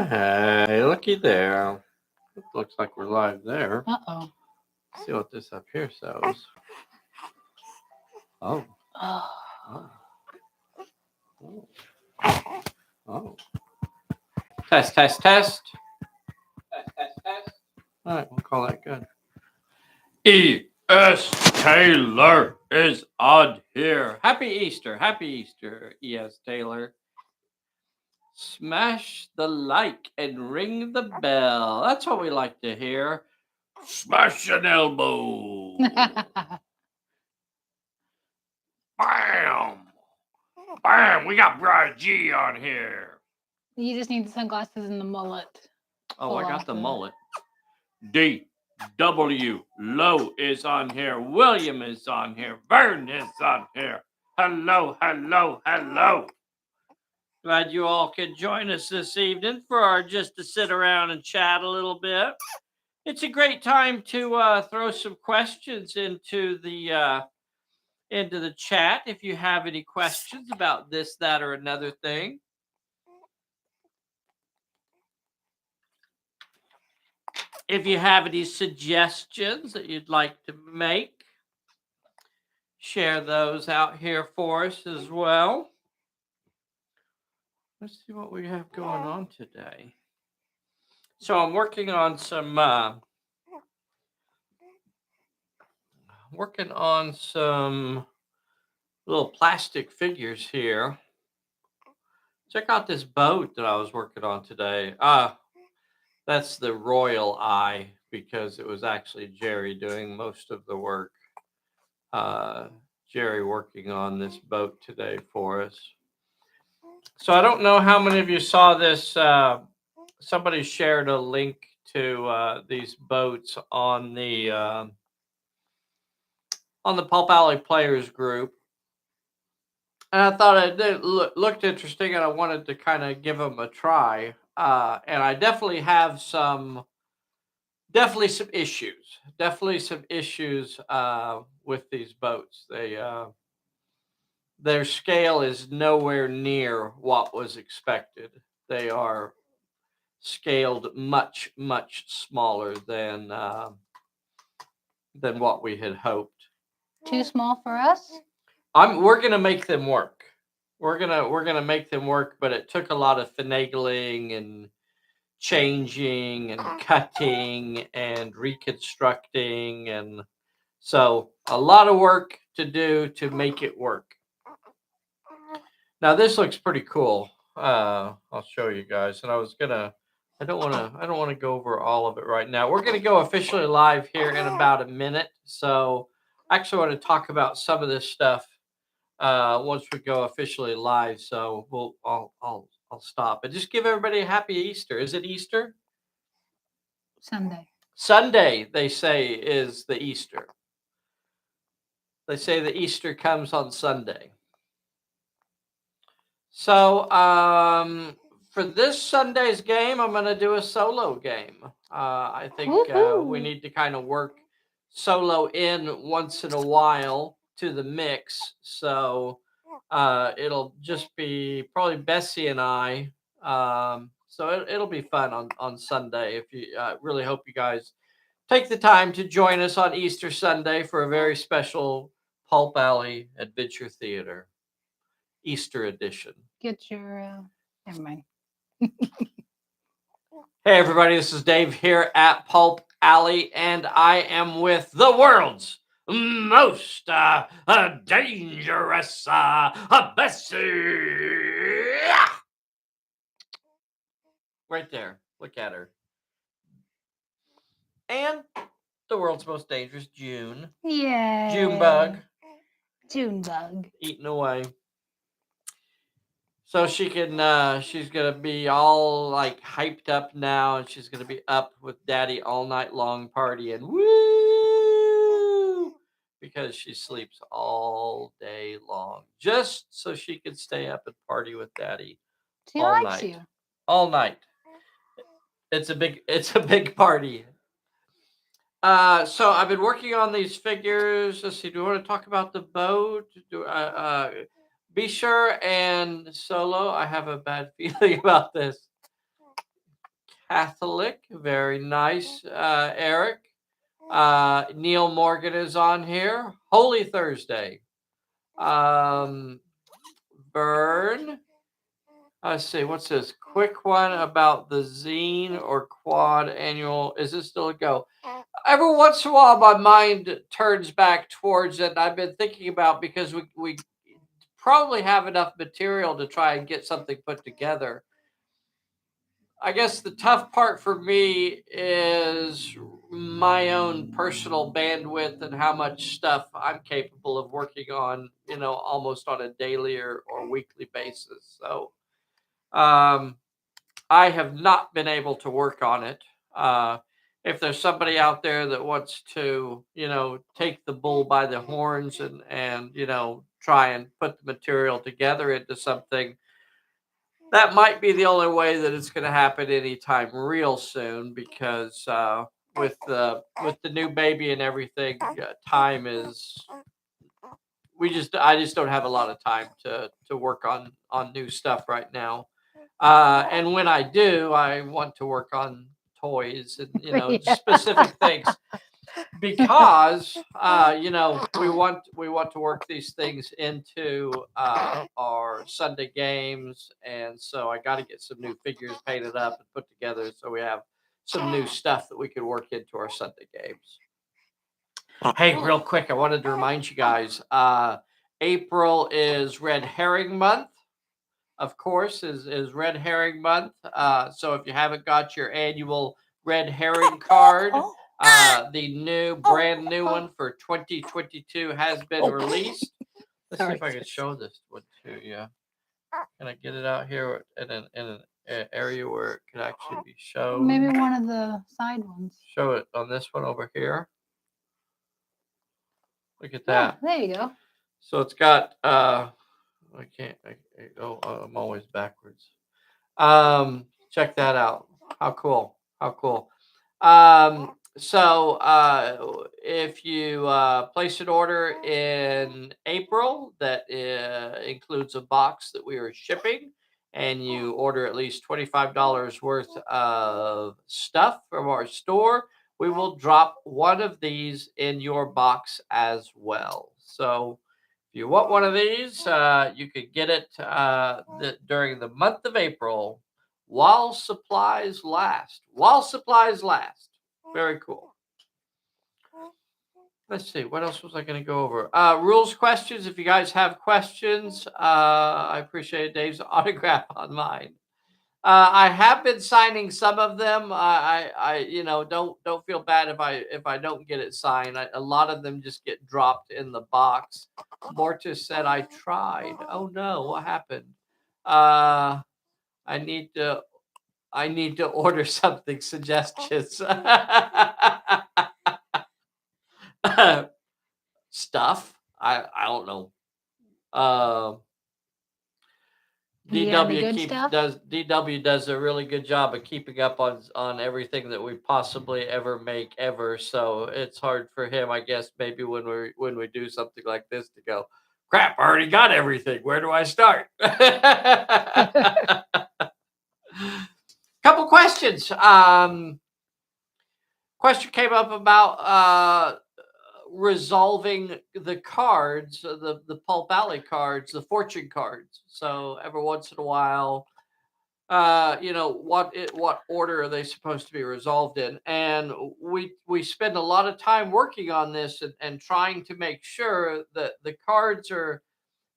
Hey, looky there. It looks like we're live there. Uh-oh. Let's see what this up here shows. Oh, Oh. oh, oh, oh. Test, test, test. Test, test, test. All right, we'll call that good. E.S. Taylor is on here. Happy Easter. Happy Easter, E.S. Taylor. Smash the like and ring the bell. That's what we like to hear. Smash an elbow. Bam! Bam! We got Brian G on here. You just need the sunglasses and the mullet. Oh, I got the mullet. D.W. Lowe is on here. William is on here. Vern is on here. Hello, hello, hello. Glad you all could join us this evening for our just to sit around and chat a little bit. It's a great time to throw some questions into the chat if you have any questions about this, that, or another thing. If you have any suggestions that you'd like to make, share those out here for us as well. Let's see what we have going on today. So I'm working on some little plastic figures here. Check out this boat that I was working on today. That's the royal eye because it was actually Jerry doing most of the work. Jerry working on this boat today for us. So I don't know how many of you saw this. Somebody shared a link to these boats on the Pulp Alley Players group. And I thought it looked interesting, and I wanted to kind of give them a try. And I definitely have some issues. Definitely some issues with these boats. Their scale is nowhere near what was expected. They are scaled much, much smaller than what we had hoped. Too small for us? We're gonna make them work. We're gonna make them work, but it took a lot of finagling and changing and cutting and reconstructing, and so a lot of work to do to make it work. Now this looks pretty cool. I'll show you guys, and I don't want to go over all of it right now. We're gonna go officially live here in about a minute, so I actually want to talk about some of this stuff once we go officially live. So I'll stop and just give everybody a happy Easter. Is it Easter? Sunday. Sunday, they say, is the Easter. They say the Easter comes on Sunday. So for this Sunday's game, I'm going to do a solo game. I think we need to kind of work solo in once in a while to the mix. So it'll just be probably Bessy and I. So it'll be fun on Sunday. If you really hope you guys take the time to join us on Easter Sunday for a very special Pulp Alley Adventure Theater Easter edition. Get your never mind. Hey everybody, this is Dave here at Pulp Alley, and I am with the world's most dangerous Bessy. Right there, look at her. And the world's most dangerous June. Yeah. Junebug. Junebug. Eating away. So she can, she's going to be all like hyped up now, and she's going to be up with Daddy all night long partying. Woo! Because she sleeps all day long just so she can stay up and party with Daddy She all likes night. you. All night. It's a big party. So I've been working on these figures. Let's see. Do you want to talk about the boat? Be sure and solo. I have a bad feeling about this. Catholic. Very nice, Eric. Neil Morgan is on here. Holy Thursday. Um, Vern. Let's see. What's this? Quick one about the zine or quad annual. Is this still a go? Every once in a while, my mind turns back towards it. I've been thinking about because we probably have enough material to try and get something put together. I guess the tough part for me is my own personal bandwidth and how much stuff I'm capable of working on, almost on a daily or weekly basis. So um, I have not been able to work on it. If there's somebody out there that wants to, take the bull by the horns and try and put the material together into something, that might be the only way that it's going to happen anytime real soon because with the new baby and everything, time is I just don't have a lot of time to work on new stuff right now. And when I do, I want to work on toys and Yeah. specific things because we want to work these things into our Sunday games, and so I got to get some new figures painted up and put together so we have some new stuff that we can work into our Sunday games. Hey, real quick, I wanted to remind you guys, April is Red Herring Month. Of course, is Red Herring Month. So if you haven't got your annual Red Herring card, the brand new one for 2022 has been released. Let's see if I can show this one to you. Can I get it out here in an area where it can actually be shown? Maybe one of the side ones. Show it on this one over here. Look at Yeah, that. there you go. So it's got I'm always backwards. Check that out. How cool. How cool. So if you place an order in April that includes a box that we are shipping, and you order at least $25 worth of stuff from our store, we will drop one of these in your box as well. So if you want one of these, you could get it during the month of April while supplies last. While supplies last. Very cool. Let's see. What else was I going to go over? Rules questions. If you guys have questions, I appreciate Dave's autograph on mine. I have been signing some of them. Don't feel bad if I don't get it signed. A lot of them just get dropped in the box. Mortis said I tried. Oh no, what happened? I need to order something. Suggestions. Stuff. I don't know. Yeah, the good stuff? DW does a really good job of keeping up on everything that we possibly ever make ever. So it's hard for him, I guess, maybe when we do something like this to go, crap, I already got everything. Where do I start? Couple questions. Question came up about resolving the cards, the Pulp Alley cards, the fortune cards. So every once in a while, what order are they supposed to be resolved in? And we spend a lot of time working on this and trying to make sure that the cards are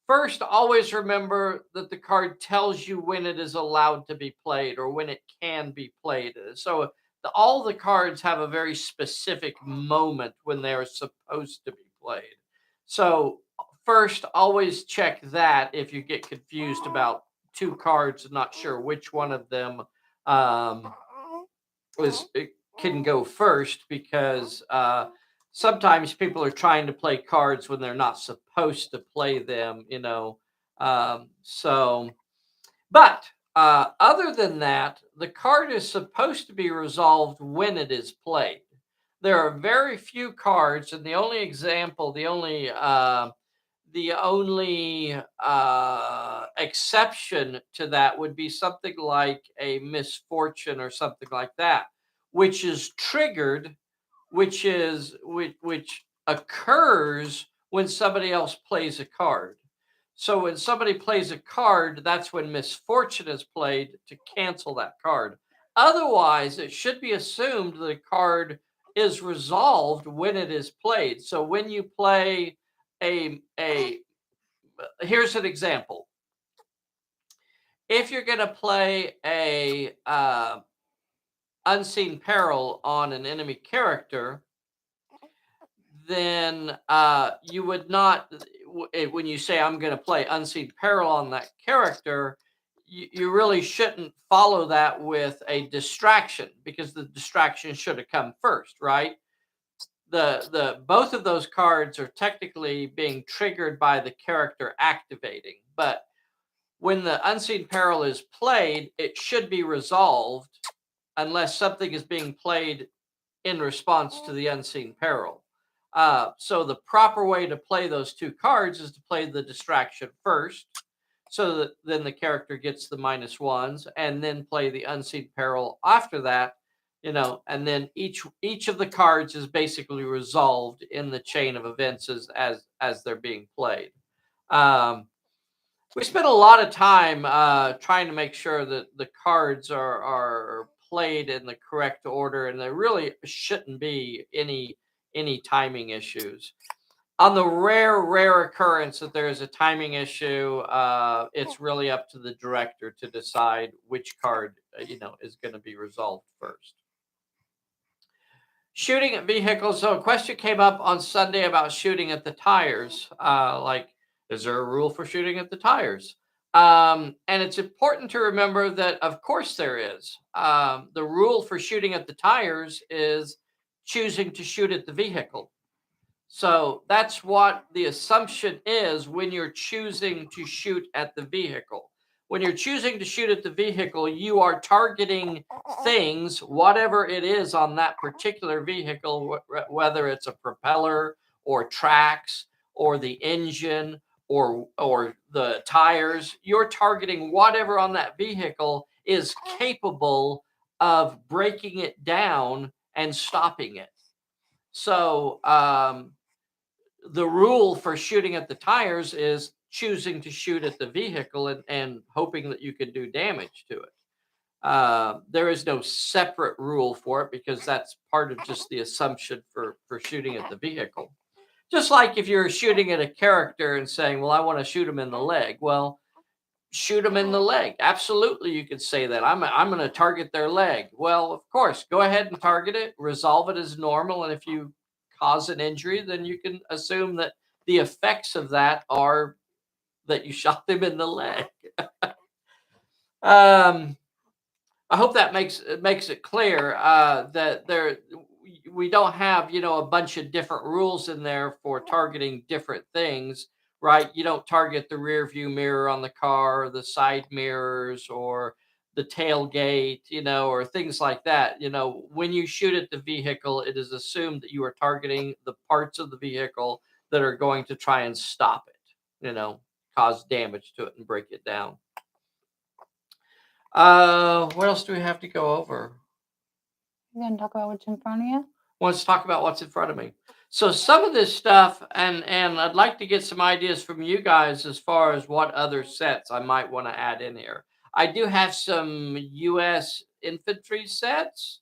first. Always remember that the card tells you when it is allowed to be played or when it can be played. So all the cards have a very specific moment when they are supposed to be played. So first, always check that if you get confused about two cards and not sure which one of them um, can go first, because sometimes people are trying to play cards when they're not supposed to play them, but other than that, the card is supposed to be resolved when it is played. There are very few cards, and the only exception to that would be something like a misfortune or something like that, which is triggered, which occurs when somebody else plays a card. So when somebody plays a card, that's when misfortune is played to cancel that card. Otherwise, it should be assumed the card is resolved when it is played. So when you play a here's an example. If you're going to play a unseen peril on an enemy character, then you would not, when you say I'm going to play unseen peril on that character, you really shouldn't follow that with a distraction, because the distraction should have come first, right? The both of those cards are technically being triggered by the character activating, but when the unseen peril is played, it should be resolved unless something is being played in response to the unseen peril. So the proper way to play those two cards is to play the distraction first, so that then the character gets the -1s, and then play the unseen peril after that, and then each of the cards is basically resolved in the chain of events as they're being played. We spent a lot of time trying to make sure that the cards are played in the correct order, and there really shouldn't be any timing issues. On the rare occurrence that there is a timing issue, it's really up to the director to decide which card is going to be resolved first. Shooting at vehicles. So a question came up on Sunday about shooting at the tires. Is there a rule for shooting at the tires? And it's important to remember that, of course, there is. The rule for shooting at the tires is choosing to shoot at the vehicle. So that's what the assumption is when you're choosing to shoot at the vehicle. When you're choosing to shoot at the vehicle, you are targeting things, whatever it is on that particular vehicle, whether it's a propeller or tracks or the engine or the tires. You're targeting whatever on that vehicle is capable of breaking it down and stopping it. So the rule for shooting at the tires is choosing to shoot at the vehicle and hoping that you can do damage to it. There is no separate rule for it, because that's part of just the assumption for shooting at the vehicle. Just like if you're shooting at a character and saying, well, I want to shoot him in the leg. Well, shoot him in the leg. Absolutely, you could say that. I'm going to target their leg. Well, of course, go ahead and target it, resolve it as normal, and if you cause an injury, then you can assume that the effects of that are that you shot them in the leg. I hope that makes it clear that we don't have a bunch of different rules in there for targeting different things, right? You don't target the rear view mirror on the car, or the side mirrors, or the tailgate, or things like that. When you shoot at the vehicle, it is assumed that you are targeting the parts of the vehicle that are going to try and stop it, cause damage to it and break it down. What else do we have to go over? You're going to talk about what's in front of you? Let's talk about what's in front of me. So some of this stuff, and I'd like to get some ideas from you guys as far as what other sets I might want to add in here. I do have some U.S. infantry sets.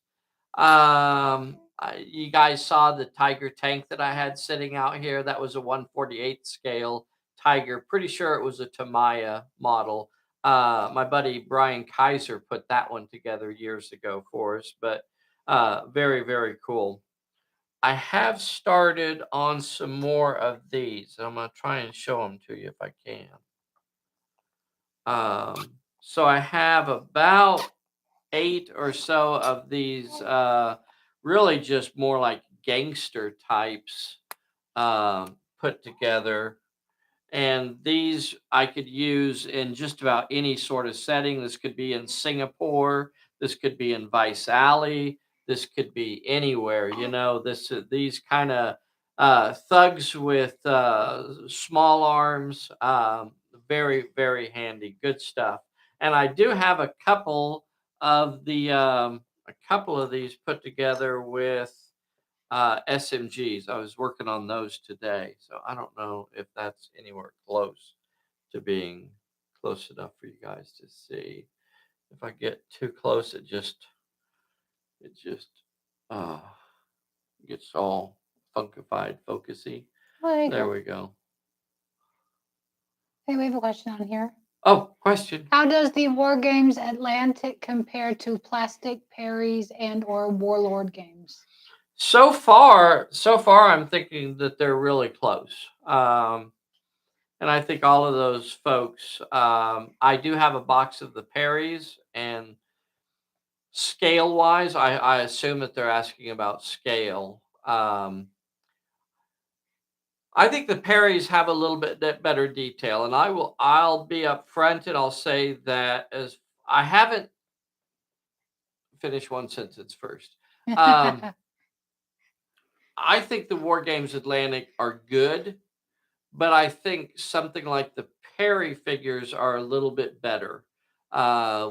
You guys saw the Tiger tank that I had sitting out here. That was a 1/48 scale Tiger. Pretty sure it was a Tamiya model. My buddy Brian Kaiser put that one together years ago for us, but very, very cool. I have started on some more of these, and I'm going to try and show them to you if I can. So I have about 8 or so of these, really just more like gangster types put together. And these I could use in just about any sort of setting. This could be in Singapore. This could be in Vice Alley. This could be anywhere. These kind of thugs with small arms, very, very handy. Good stuff. And I do have a couple of these put together with SMGs. I was working on those today, so I don't know if that's anywhere close to being close enough for you guys to see. If I get too close, it just uh, gets all funkified, focusy. Oh, there you There go. we go. Hey, we have a question on here. Oh, question. How does the War Games Atlantic compare to Plastic Perry's and or Warlord games? So far, I'm thinking that they're really close. And I think all of those folks. I do have a box of the Perrys, and scale wise, I assume that they're asking about scale. I think the Perrys have a little bit better detail, and I'll be upfront and I'll say that as I haven't finished one sentence first. I think the War Games Atlantic are good, but I think something like the Perry figures are a little bit better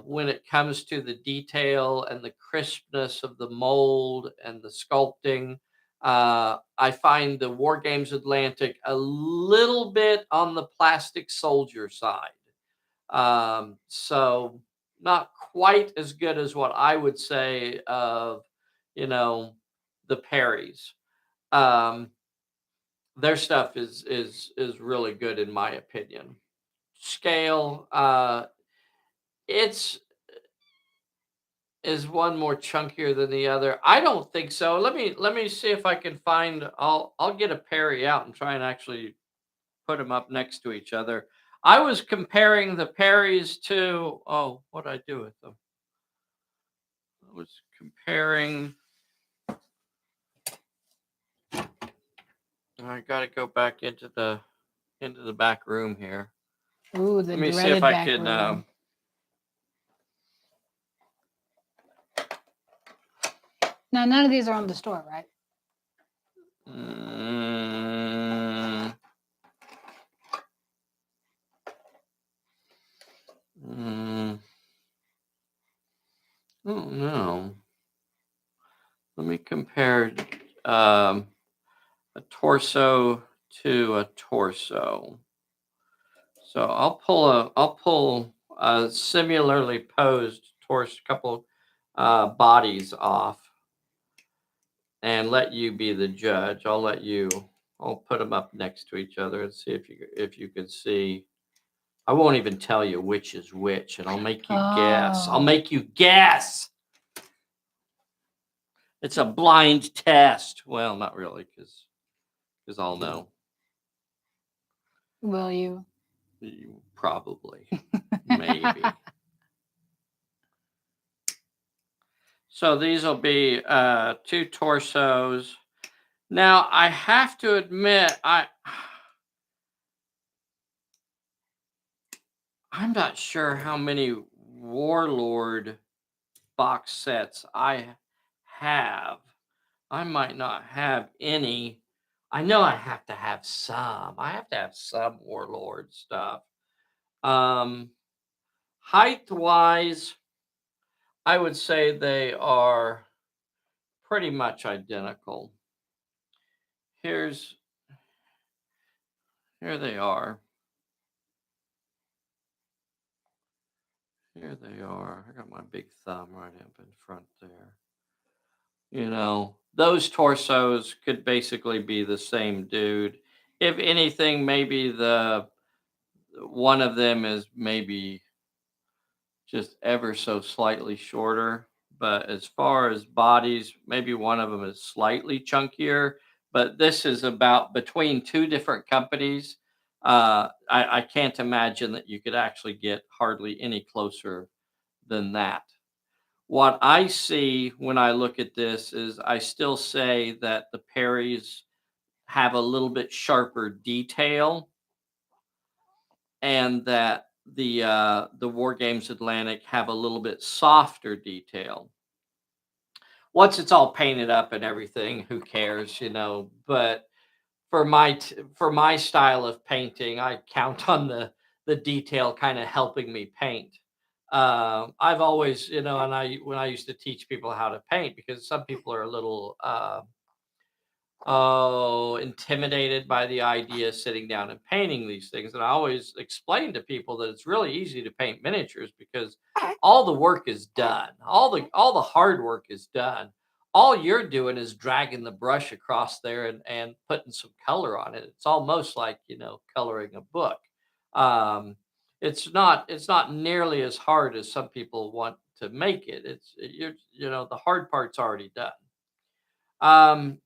when it comes to the detail and the crispness of the mold and the sculpting. I find the War Games Atlantic a little bit on the plastic soldier side. So not quite as good as what I would say of, you know, the Perrys. Um, their stuff is really good in my opinion. Scale, it's is one more chunkier than the other? I don't think so. Let me see if I can find. I'll get a Perry out and try and actually put them up next to each other. I was comparing the Perrys to. Oh, what did I do with them? I was comparing. I got to go back into the back room here. Ooh, the Let me see dreaded if I back can. room. Now, none of these are on the store, right? Mm, oh no. Let me compare a torso to a torso. So I'll pull a similarly posed torso, couple bodies off, and let you be the judge. I'll put them up next to each other and see if you can see. I won't even tell you which is which, and I'll make you guess. I'll Oh. make you guess. It's a blind test. Well, not really, because I'll know. Will you? Probably, maybe. So these will be two torsos. Now I have to admit, I'm not sure how many Warlord box sets I have. I might not have any. I know I have to have some. I have to have some Warlord stuff. Height wise, I would say they are pretty much identical. Here they are. Here they are. I got my big thumb right up in front there. Those torsos could basically be the same dude. If anything, maybe the one of them is maybe just ever so slightly shorter. But as far as bodies, maybe one of them is slightly chunkier. But this is about between two different companies. I can't imagine that you could actually get hardly any closer than that. What I see when I look at this is I still say that the Perrys have a little bit sharper detail, and that the War Games Atlantic have a little bit softer detail. Once it's all painted up and everything, who cares, But for my style of painting, I count on the the detail kind of helping me paint. I've always, and when I used to teach people how to paint, because some people are a little intimidated by the idea of sitting down and painting these things. And I always explain to people that it's really easy to paint miniatures because all the work is done. All the hard work is done. All you're doing is dragging the brush across there and putting some color on it. It's almost like, coloring a book. Um, it's not nearly as hard as some people want to make it. The hard part's already done. Um,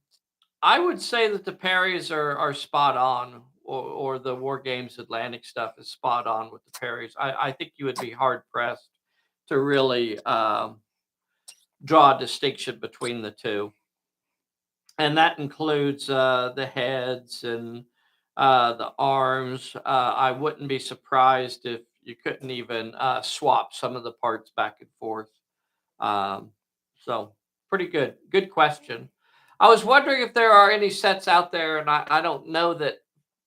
I would say that the parries are spot on, or the War Games Atlantic stuff is spot on with the parries. I think you would be hard pressed to really draw a distinction between the two, and that includes the heads and the arms. I wouldn't be surprised if you couldn't even swap some of the parts back and forth. Um, so pretty good. Good question. I was wondering if there are any sets out there, and I don't know that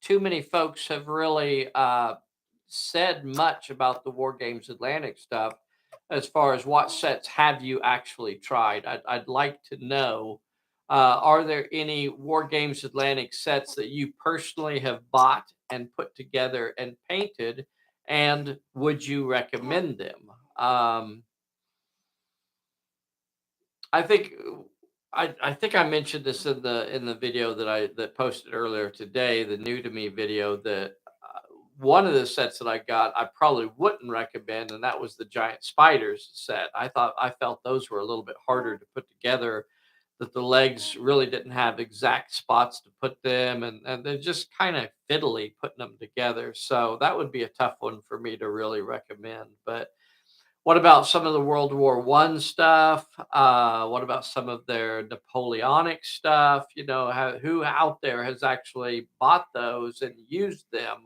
too many folks have really said much about the War Games Atlantic stuff as far as what sets have you actually tried. I'd like to know, are there any War Games Atlantic sets that you personally have bought and put together and painted, and would you recommend them? I think I think I mentioned this in the video that posted earlier today, the new to me video, that one of the sets that I got I probably wouldn't recommend, and that was the giant spiders set. I felt those were a little bit harder to put together, that the legs really didn't have exact spots to put them, and they're just kind of fiddly putting them together. So that would be a tough one for me to really recommend. But what about some of the World War One stuff? What about some of their Napoleonic stuff? Who out there has actually bought those and used them,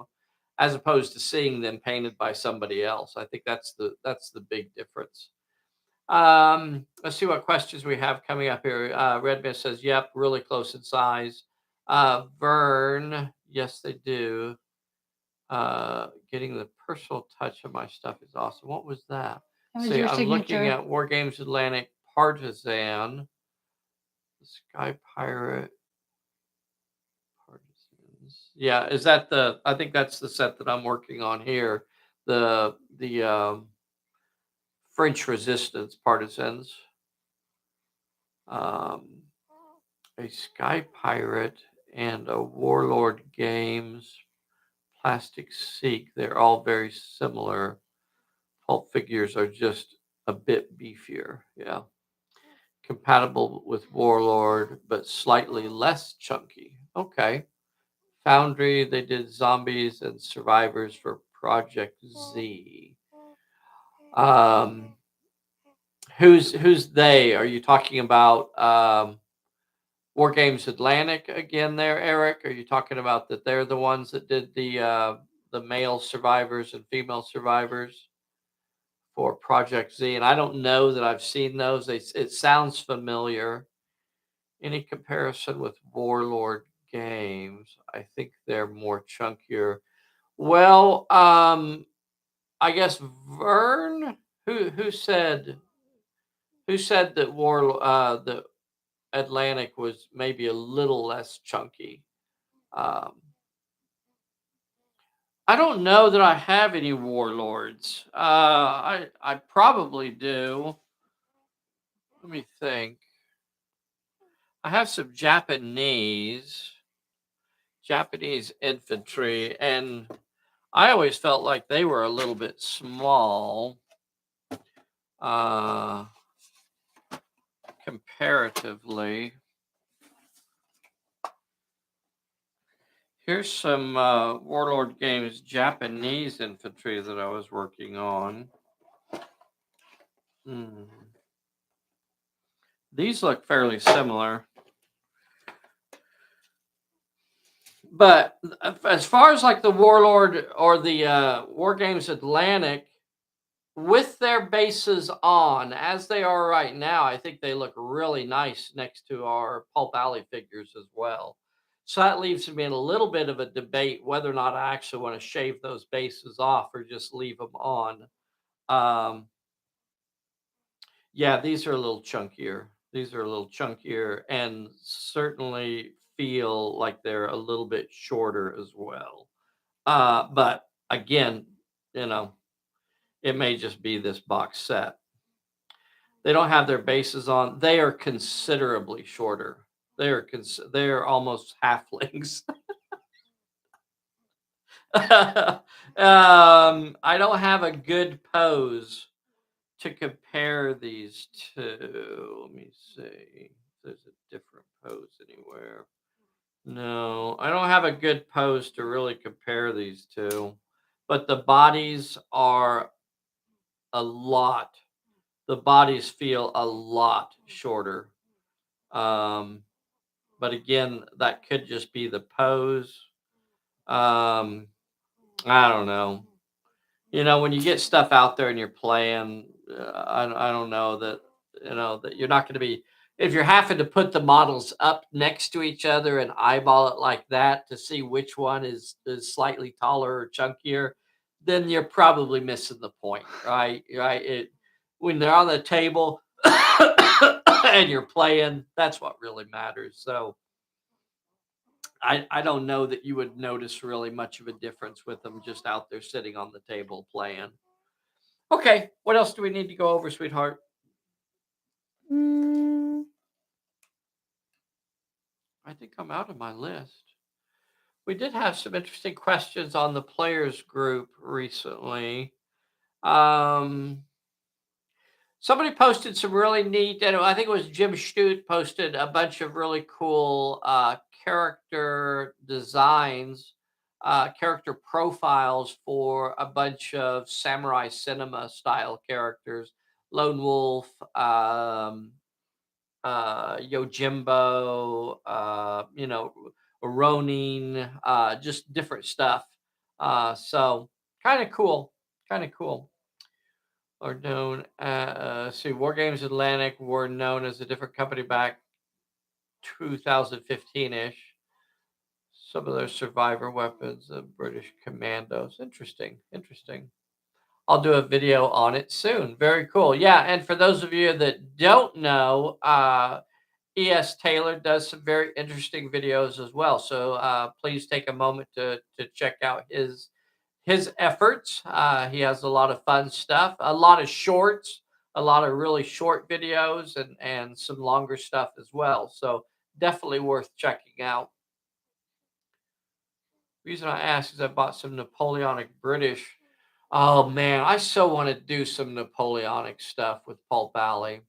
as opposed to seeing them painted by somebody else? I think that's the big difference. Let's see what questions we have coming up here. Red Mist says, "Yep, really close in size." Vern, yes, they do. Getting the personal touch of my stuff is awesome. What was that? That was See, your I'm looking signature. at War Games Atlantic Partisan, the Sky Pirate Partisans. Yeah, is that the? I think that's the set that I'm working on here. The French Resistance Partisans. Um, a Sky Pirate and a Warlord Games Plastic Seek. They're all very similar. Pulp figures are just a bit beefier. Yeah. Compatible with Warlord, but slightly less chunky. Okay. Foundry, they did zombies and survivors for Project Z. Um, who's they? Are you talking about War Games Atlantic again there, Eric? Are you talking about that they're the ones that did the male survivors and female survivors for Project Z? And I don't know that I've seen those. It sounds familiar. Any comparison with Warlord games? I think they're more chunkier. Well, I guess Vern, who said that the Atlantic was maybe a little less chunky. Um, I don't know that I have any warlords. I probably do. Let me think. I have some Japanese infantry, and I always felt like they were a little bit small, uh, comparatively. Here's some Warlord Games Japanese infantry that I was working on. Hmm. These look fairly similar. But as far as like the Warlord or the War Games Atlantic, with their bases on as they are right now, I think they look really nice next to our Pulp Alley figures as well. So that leaves me in a little bit of a debate whether or not I actually want to shave those bases off or just leave them on. Um, yeah, these are a little chunkier. These are a little chunkier and certainly feel like they're a little bit shorter as well. But again, you know, it may just be this box set. They don't have their bases on. They are considerably shorter. They are almost halflings. I don't have a good pose to compare these two. Let me see if there's a different pose anywhere. No, I don't have a good pose to really compare these two. But a lot, the bodies feel a lot shorter. Um, but again, that could just be the pose. Um, I don't know. When you get stuff out there and you're playing, I don't know that that you're not going to be, if you're having to put the models up next to each other and eyeball it like that to see which one is slightly taller or chunkier, then you're probably missing the point, right. When they're on the table and you're playing, that's what really matters. So I don't know that you would notice really much of a difference with them just out there sitting on the table playing. Okay, what else do we need to go over, sweetheart? Mm, I think I'm out of my list. We did have some interesting questions on the players group recently. Um, Somebody posted some really neat, and I think it was Jim Stute posted a bunch of really cool character designs, character profiles for a bunch of samurai cinema style characters. Lone Wolf, Yojimbo, Ronin, just different stuff. So kind of cool, kind of cool. Are known, see, War Games Atlantic were known as a different company back 2015 ish. Some of their survivor weapons, the British Commandos. Interesting, interesting. I'll do a video on it soon. Very cool. Yeah, and for those of you that don't know, E.S. Taylor does some very interesting videos as well. So please take a moment to check out his efforts. He has a lot of fun stuff, a lot of shorts, a lot of really short videos, and some longer stuff as well. So definitely worth checking out. Reason I ask is I bought some Napoleonic British. Oh man, I so want to do some Napoleonic stuff with Pulp Alley.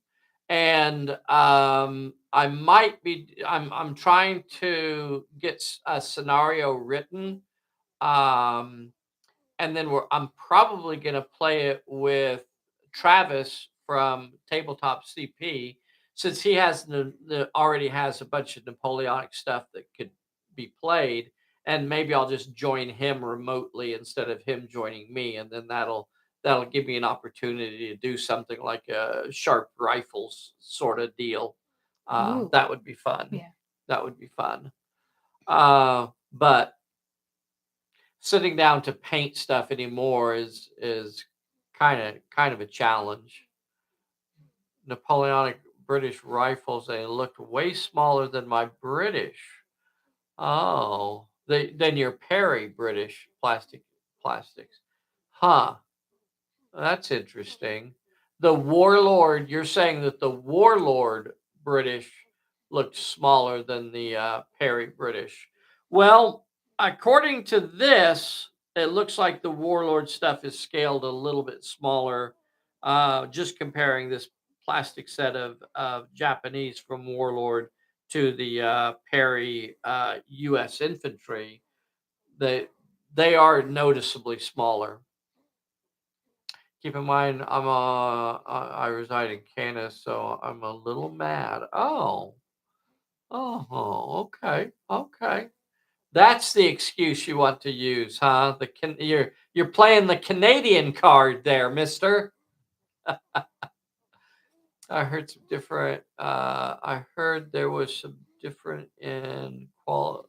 And I might be I'm trying to get a scenario written. Um and then I'm probably going to play it with Travis from Tabletop CP, since he has already has a bunch of Napoleonic stuff that could be played, and maybe I'll just join him remotely instead of him joining me, and then that'll give me an opportunity to do something like a sharp rifles sort of deal. ooh, That would be fun. yeah. That would be fun. But sitting down to paint stuff anymore is kind of a challenge. Napoleonic British rifles, they looked way smaller than my British. Oh, than your Perry British plastics. Huh. That's interesting. The Warlord, you're saying that the Warlord British looked smaller than the Perry British. Well, according to this, it looks like the Warlord stuff is scaled a little bit smaller. Just comparing this plastic set of Japanese from Warlord to the Perry U.S. Infantry, they they are noticeably smaller. Keep in mind, I reside in Canada, so I'm a little mad. Okay, okay. That's the excuse you want to use, huh? You're playing the Canadian card there, Mister. I heard some different. I heard there was some different in qual.